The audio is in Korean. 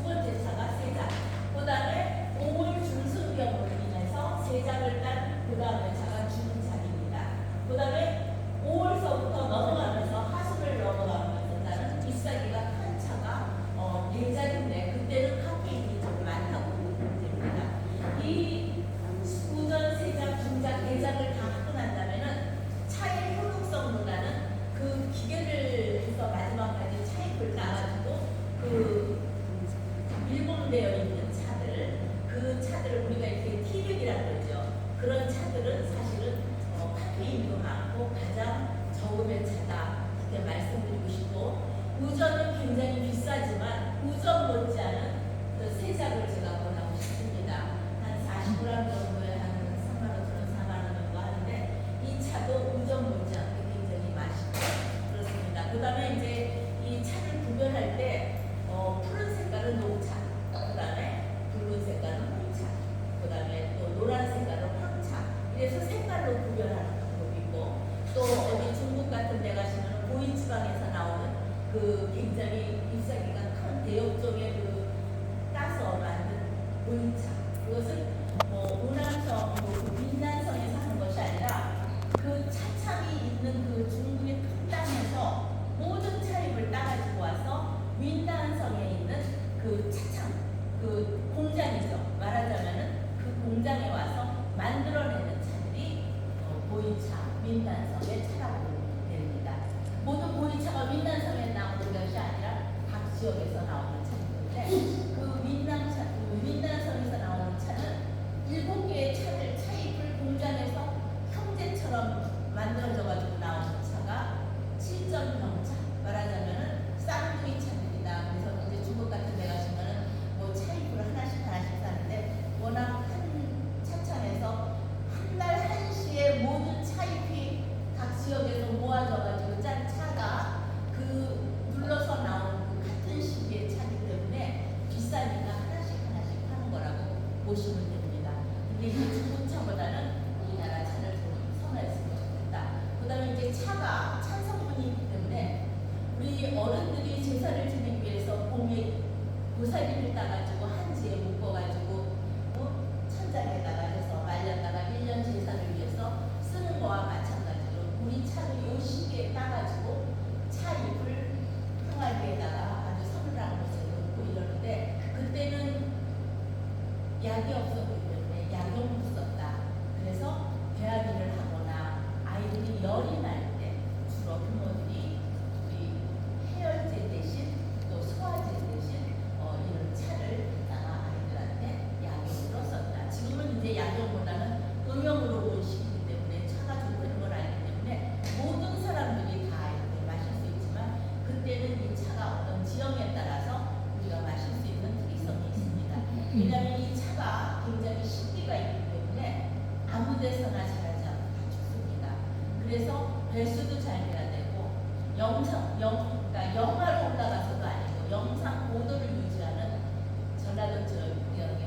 두 번째 차가 세 잔. 그다음에 5월 중순경으로 인해서 그런 차들은 사실은 카페인도 많고 가장 저음의 차다 이렇게 말씀드리고 싶고, 우전은 굉장히 비싸지만 우전 못지않은 그 세 잔을 제가 권하고 싶습니다. 한 40g 정도에 한 3만원, 4만원 정도 하는데 이 차도 우전 못지않게 굉장히 맛있고 그렇습니다. 그 다음에 이제 이 차를 구별할 때 푸른 색깔은 녹차, 그 다음에 붉은 색깔은 홍차, 그 다음에 또 노란 색깔은 황차, 이래서 색깔로 구별하는 방법이 있고, 또 어디 중국 같은 데 가시면 고위지방에서 나오는 그 굉장히 잎사귀가 큰 대엽종의 그 따서 만든 보이차, 그것은 우남성, 민난성에서 하는 것이 아니라 그 차창이 있는 그 중국의 큰 땅에서 모든 차잎을 따가지고 와서 윈난성에 있는 그 차창, 그 공장이죠. 말하자면은 그 공장에 와서 만들어내는 차들이 보이차, 민난성의 차라고 됩니다. 모든 보이차가 민난성에 나오는 것이 아니라 각 지역에서 나오는 차인데, 그 민난성에서 나오는 차는 7개의 차를 차잎을 공장에서 형제처럼 만들어져 가지고 나오는 차가 7.0차, 말하자면은 쌍둥이 차들이다. 그래서 이제 중국 같은 데 가시면은 뭐 차잎을 하나씩 사는데, 워낙 한 차창에서 한 날 한시에 모든 차잎이 각 지역에서 모아져 가지고 짠 차가 그 눌러서 나온 그 같은 시기의 차이기 때문에 비싸니까 하나씩 하는 거라고 보시면 됩니다. 근데 이제 중국 차보다는 우리나라 차를 선호했으면 좋겠다. 그 다음에 이제 차가 찬성분이 있기 때문에 우리 어른들이 제사를 지내기 위해서 봄에 고사리를 따가지고 한지에 묶어가지고 천장에다가 해서 말렸다가 1년 제사를 위해서 쓰는 거와 마찬가지로 우리 차도 이 시기에 따가지고 차잎을 항아리에다가 아주 서늘한 곳에 놓고 이러는데, 그때는 약이 없었기 때문에 약용으로 썼다. 그래서 배앓이를 하거나 아이들이 열이 날 때 주로 부모들이 우리 해열제 대신 또 소화제 대신 이런 차를 갖다가 아이들한테 약용으로 썼다. 지금은 이제 약용보다는 음용으로 온 시기이기 때문에 차가 좋다는 걸 알기 때문에 모든 사람들이 다 이렇게 마실 수 있지만, 그때는 이 차가 어떤 지역에 따라서 우리가 마실 수 있는 특이성이 있습니다. 왜냐하면 이 차가 굉장히 신기가 있기 때문에 아무 데서나 자라지 않고 다 죽습니다. 그래서 배수도 잘 돼야 되고, 그러니까 영하로 올라가서도 아니고 영상 고도를 유지하는 전라도 지역의